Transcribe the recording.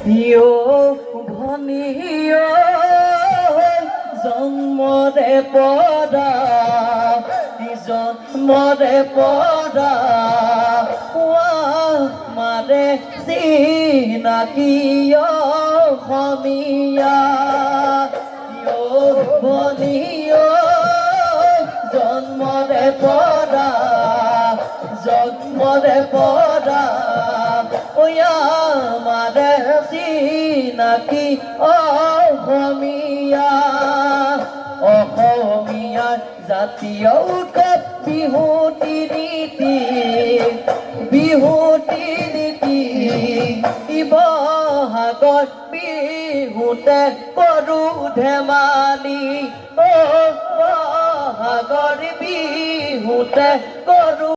ইও ভনিও জন্মৰে পৰা জন্মৰে পৰা মাৰে চিনাকি অসমীয়া ইও ভনিও জন্মৰে পৰা মাৰে চিনাকি অসমীয়া অসমীয়াৰ জাতীয় উৎসৱ বিহু তিনিটি বহাগৰ বিহুতে কৰো ধেমালি বহাগৰ বিহুতে কৰো